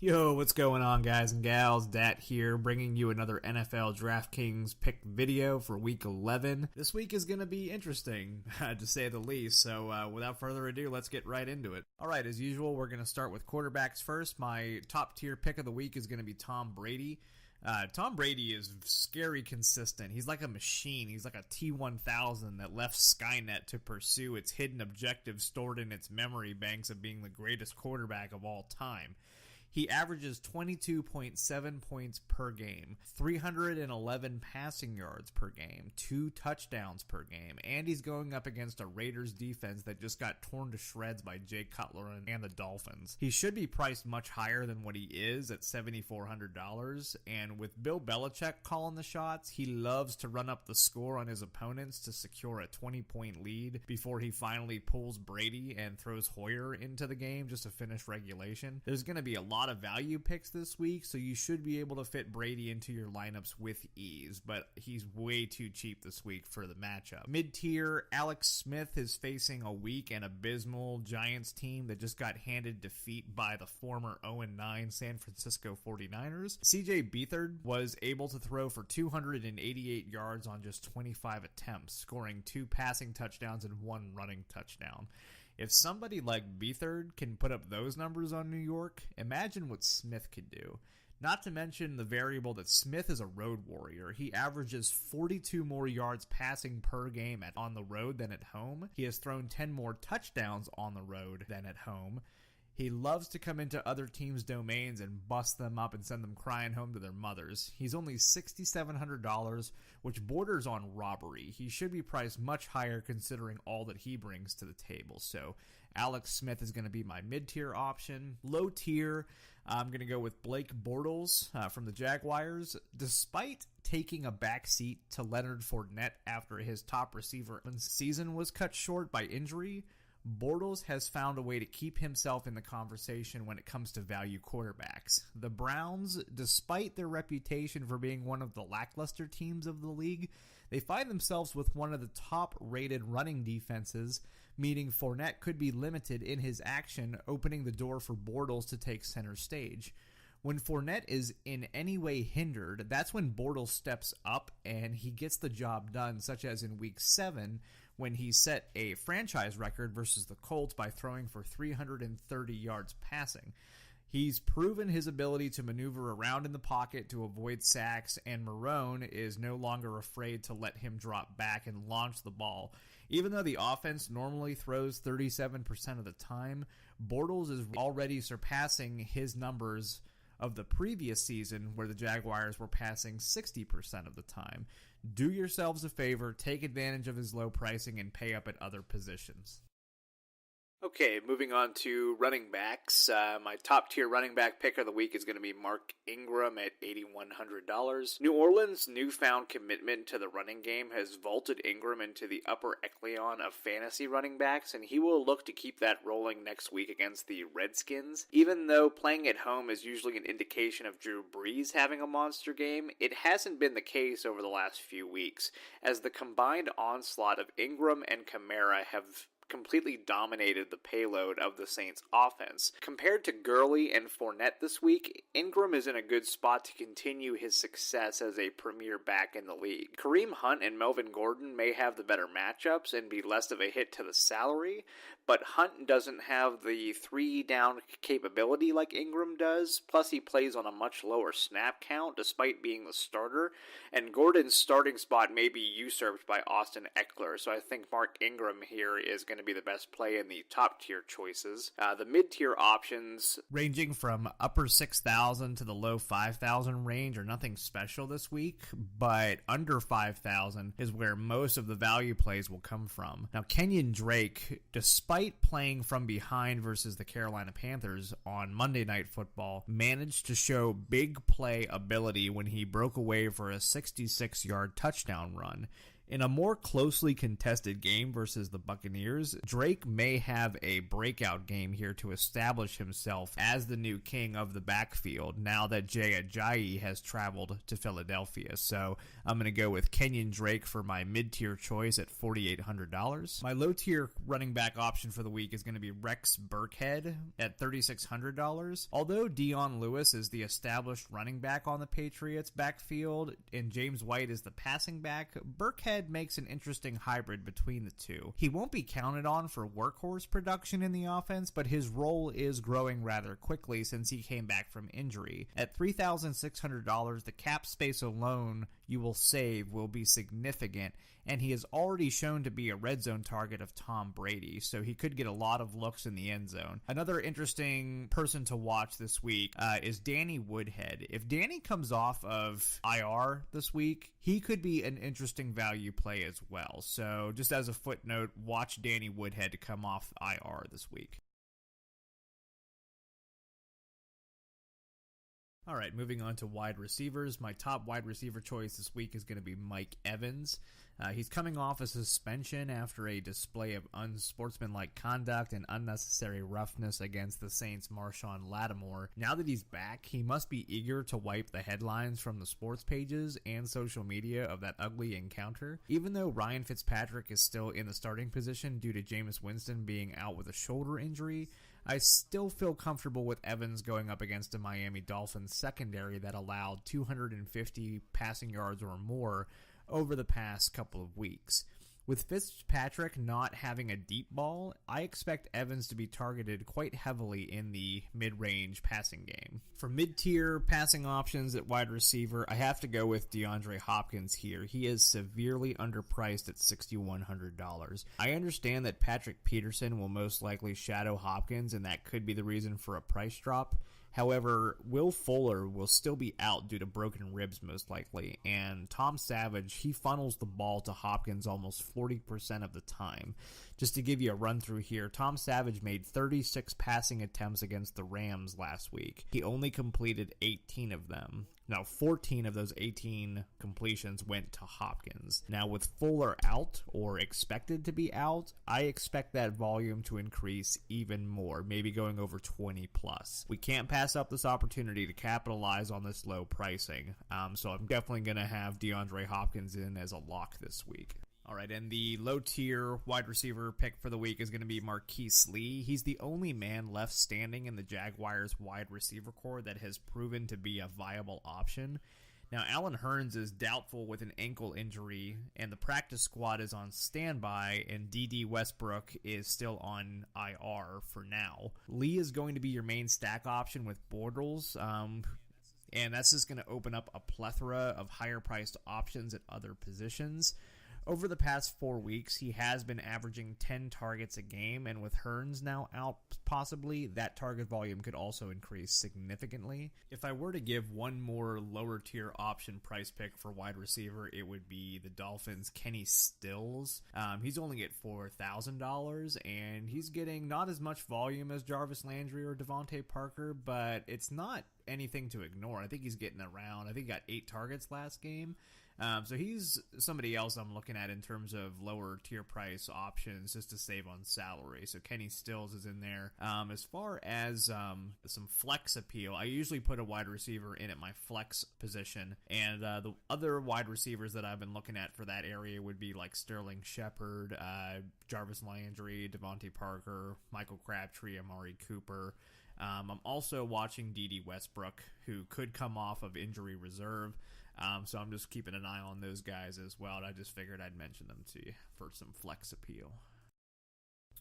Yo, what's going on, guys and gals? Dat here, bringing you another NFL DraftKings pick video for Week 11. This week is going to be interesting, to say the least, so without further ado, let's get right into it. Alright, as usual, we're going to start with quarterbacks first. My top tier pick of the week is going to be Tom Brady. Tom Brady is scary consistent. He's like a machine. He's like a T-1000 that left Skynet to pursue its hidden objectives stored in its memory banks of being the greatest quarterback of all time. He averages 22.7 points per game, 311 passing yards per game, 2 touchdowns per game, and he's going up against a Raiders defense that just got torn to shreds by Jay Cutler and the Dolphins. He should be priced much higher than what he is at $7,400, and with Bill Belichick calling the shots, he loves to run up the score on his opponents to secure a 20-point lead before he finally pulls Brady and throws Hoyer into the game just to finish regulation. There's going to be a lot of value picks this week, so you should be able to fit Brady into your lineups with ease, but he's way too cheap this week for the matchup. Mid-tier, Alex Smith is facing a weak and abysmal Giants team that just got handed defeat by the former 0-9 San Francisco 49ers. CJ Beathard was able to throw for 288 yards on just 25 attempts, scoring 2 passing touchdowns and 1 running touchdown. If somebody like Beathard can put up those numbers on New York, imagine what Smith could do. Not to mention the variable that Smith is a road warrior. He averages 42 more yards passing per game on the road than at home. He has thrown 10 more touchdowns on the road than at home. He loves to come into other teams' domains and bust them up and send them crying home to their mothers. He's only $6,700, which borders on robbery. He should be priced much higher considering all that he brings to the table. So Alex Smith is going to be my mid-tier option. Low tier, I'm going to go with Blake Bortles from the Jaguars. Despite taking a backseat to Leonard Fournette after his top receiver season was cut short by injury, Bortles has found a way to keep himself in the conversation when it comes to value quarterbacks. The Browns, despite their reputation for being one of the lackluster teams of the league, they find themselves with one of the top-rated running defenses, meaning Fournette could be limited in his action, opening the door for Bortles to take center stage. When Fournette is in any way hindered, that's when Bortles steps up and he gets the job done, such as in Week 7, when he set a franchise record versus the Colts by throwing for 330 yards passing. He's proven his ability to maneuver around in the pocket to avoid sacks, and Marrone is no longer afraid to let him drop back and launch the ball. Even though the offense normally throws 37% of the time, Bortles is already surpassing his numbers of the previous season where the Jaguars were passing 60% of the time. Do yourselves a favor, take advantage of his low pricing, and pay up at other positions. Okay, moving on to running backs. My top tier running back pick of the week is going to be Mark Ingram at $8,100. New Orleans' newfound commitment to the running game has vaulted Ingram into the upper echelon of fantasy running backs, and he will look to keep that rolling next week against the Redskins. Even though playing at home is usually an indication of Drew Brees having a monster game, it hasn't been the case over the last few weeks, as the combined onslaught of Ingram and Kamara have completely dominated the payload of the Saints offense. Compared to Gurley and Fournette this week, Ingram is in a good spot to continue his success as a premier back in the league. Kareem Hunt and Melvin Gordon may have the better matchups and be less of a hit to the salary, but Hunt doesn't have the 3-down capability like Ingram does, plus he plays on a much lower snap count despite being the starter, and Gordon's starting spot may be usurped by Austin Eckler, so I think Mark Ingram here is going to be the best play in the top tier choices. The mid-tier options, ranging from upper 6,000 to the low 5,000 range, are nothing special this week, but under 5,000 is where most of the value plays will come from. Now, Kenyan Drake, despite playing from behind versus the Carolina Panthers on Monday Night Football, managed to show big play ability when he broke away for a 66-yard touchdown run. In a more closely contested game versus the Buccaneers, Drake may have a breakout game here to establish himself as the new king of the backfield now that Jay Ajayi has traveled to Philadelphia. So I'm going to go with KENYAN Drake for my mid-tier choice at $4,800. My low-tier running back option for the week is going to be Rex Burkhead at $3,600. Although Dion Lewis is the established running back on the Patriots backfield and James White is the passing back, Burkhead makes an interesting hybrid between the two. He won't be counted on for workhorse production in the offense, but his role is growing rather quickly since he came back from injury. At $3,600, the cap space alone you will save will be significant, and he has already shown to be a red zone target of Tom Brady, so he could get a lot of looks in the end zone. Another interesting person to watch this week is Danny Woodhead. If Danny comes off of IR this week, he could be an interesting value play as well. So just as a footnote, watch Danny Woodhead to come off IR this week. All right, moving on to wide receivers. My top wide receiver choice this week is going to be Mike Evans. He's coming off a suspension after a display of unsportsmanlike conduct and unnecessary roughness against the Saints' Marshawn Lattimore. Now that he's back, he must be eager to wipe the headlines from the sports pages and social media of that ugly encounter. Even though Ryan Fitzpatrick is still in the starting position due to Jameis Winston being out with a shoulder injury, I still feel comfortable with Evans going up against a Miami Dolphins secondary that allowed 250 passing yards or more over the past couple of weeks. With Fitzpatrick not having a deep ball, I expect Evans to be targeted quite heavily in the mid-range passing game. For mid-tier passing options at wide receiver, I have to go with DeAndre Hopkins here. He is severely underpriced at $6,100. I understand that Patrick Peterson will most likely shadow Hopkins, and that could be the reason for a price drop. However, Will Fuller will still be out due to broken ribs most likely, and Tom Savage, he funnels the ball to Hopkins almost 40% of the time. Just to give you a run through here, Tom Savage made 36 passing attempts against the Rams last week. He only completed 18 of them. Now, 14 of those 18 completions went to Hopkins. Now, with Fuller out, or expected to be out, I expect that volume to increase even more, maybe going over 20 plus. We can't pass up this opportunity to capitalize on this low pricing, so I'm definitely going to have DeAndre Hopkins in as a lock this week. All right, and the low-tier wide receiver pick for the week is going to be Marquise Lee. He's the only man left standing in the Jaguars' wide receiver core that has proven to be a viable option. Now, Allen Hurns is doubtful with an ankle injury, and the practice squad is on standby, and D.D. Westbrook is still on IR for now. Lee is going to be your main stack option with BORTLES, and that's just going to open up a plethora of higher-priced options at other positions. Over the past 4 weeks, he has been averaging 10 targets a game, and with Hurns now out possibly, that target volume could also increase significantly. If I were to give one more lower tier option price pick for wide receiver, it would be the Dolphins' Kenny Stills. He's only at $4,000, and he's getting not as much volume as Jarvis Landry or Devontae Parker, but it's not anything to ignore. I think he's getting around. I think he got 8 targets last game. So he's somebody else I'm looking at in terms of lower tier price options just to save on salary. So Kenny Stills is in there. As far as some flex appeal, I usually put a wide receiver in at my flex position. And the other wide receivers that I've been looking at for that area would be like Sterling Shepard, Jarvis Landry, Devontae Parker, Michael Crabtree, Amari Cooper. I'm also watching D.D. Westbrook, who could come off of injury reserve. So I'm just keeping an eye on those guys as well. And I just figured I'd mention them to you for some flex appeal.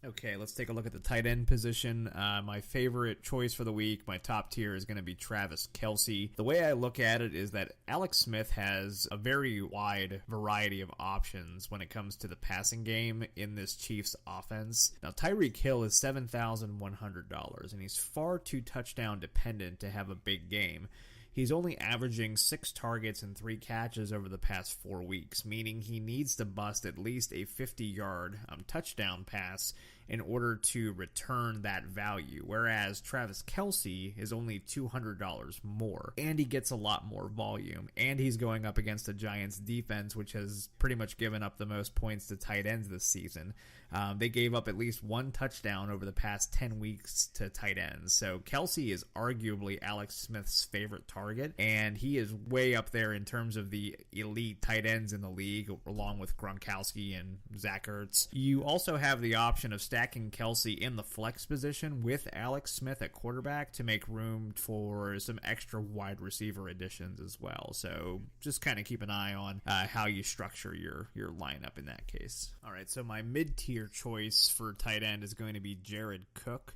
Okay, let's take a look at the tight end position. My favorite choice for the week, my top tier, is going to be Travis Kelce. The way I look at it is that Alex Smith has a very wide variety of options when it comes to the passing game in this Chiefs offense. Now, TYREEK Hill is $7,100, and he's far too touchdown dependent to have a big game. He's only averaging 6 targets and 3 catches over the past 4 weeks, meaning he needs to bust at least a 50-yard touchdown pass in order to return that value, whereas Travis Kelce is only $200 more, and he gets a lot more volume, and he's going up against the Giants defense, which has pretty much given up the most points to tight ends this season. They gave up at least one touchdown over the past 10 weeks to tight ends. So Kelce is arguably Alex Smith's favorite target, and he is way up there in terms of the elite tight ends in the league, along with Gronkowski and Zach Ertz. You also have the option of stacking Kelce in the flex position with Alex Smith at quarterback to make room for some extra wide receiver additions as well. So just kind of keep an eye on how you structure your lineup in that case. All right, so my mid-tier choice for tight end is going to be Jared Cook.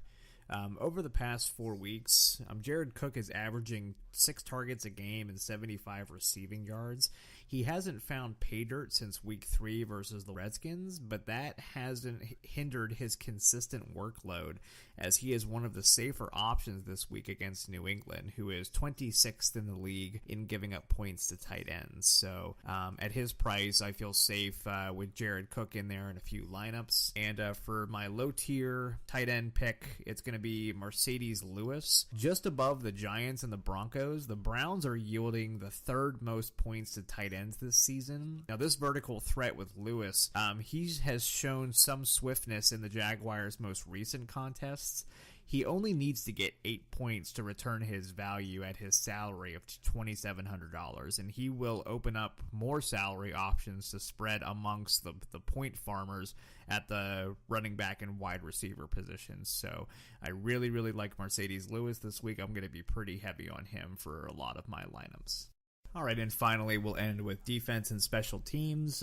Over the past 4 weeks, Jared Cook is averaging 6 targets a game and 75 receiving yards. He hasn't found pay dirt since week 3 versus the Redskins, but that hasn't hindered his consistent workload, as he is one of the safer options this week against New England, who is 26th in the league in giving up points to tight ends. So at his price, I feel safe with Jared Cook in there in a few lineups. And for my low tier tight end pick, it's going to be Marcedes Lewis. Just above the Giants and the Broncos, the Browns are yielding the 3rd most points to tight ends this season. Now, this vertical threat with Lewis, he has shown some swiftness in the Jaguars' most recent contests. He only needs to get 8 points to return his value at his salary of $2,700, and he will open up more salary options to spread amongst the point farmers at the running back and wide receiver positions. So I really, really like Marcedes Lewis this week. I'm going to be pretty heavy on him for a lot of my lineups. All right, and finally, we'll end with defense and special teams.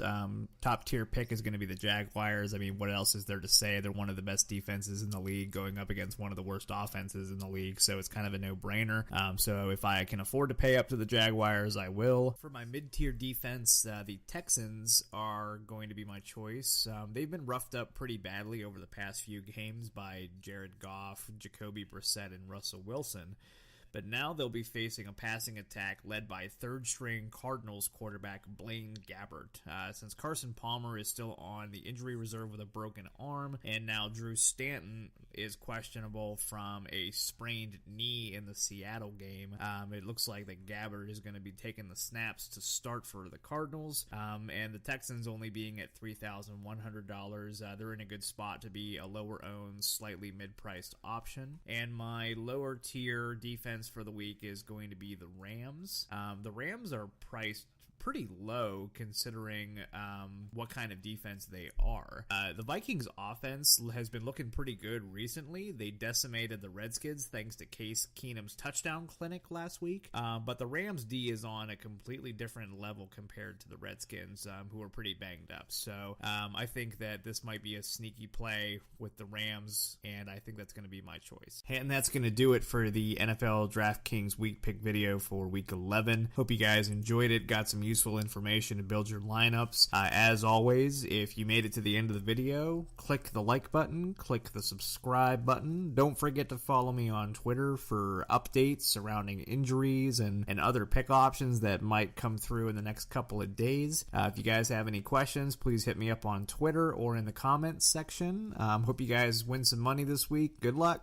Top tier pick is going to be the Jaguars. I mean, what else is there to say? They're one of the best defenses in the league going up against one of the worst offenses in the league, so it's kind of a no-brainer. So if I can afford to pay up to the Jaguars, I will. For my mid-tier defense, the Texans are going to be my choice. They've been roughed up pretty badly over the past few games by Jared Goff, Jacoby Brissett, and Russell Wilson. But now they'll be facing a passing attack led by third-string Cardinals quarterback Blaine Gabbert. Since Carson Palmer is still on the injury reserve with a broken arm, and now Drew Stanton is questionable from a sprained knee in the Seattle game, it looks like that Gabbert is going to be taking the snaps to start for the Cardinals, and the Texans only being at $3,100. They're in a good spot to be a lower-owned, slightly mid-priced option. And my lower-tier defense for the week is going to be the Rams. The Rams are priced pretty low considering what kind of defense they are. The Vikings offense has been looking pretty good recently. They decimated the Redskins thanks to Case Keenum's touchdown clinic last week. But the Rams D is on a completely different level compared to the Redskins, who are pretty banged up. So I think that this might be a sneaky play with the Rams, and I think that's going to be my choice. And that's going to do it for the NFL DraftKings week pick video for week 11. Hope you guys enjoyed it, got some useful information to build your lineups. As always, if you made it to the end of the video, click the like button, click the subscribe button. Don't forget to follow me on Twitter for updates surrounding injuries and other pick options that might come through in the next couple of days. If you guys have any questions, please hit me up on Twitter or in the comments section. Hope you guys win some money this week. Good luck.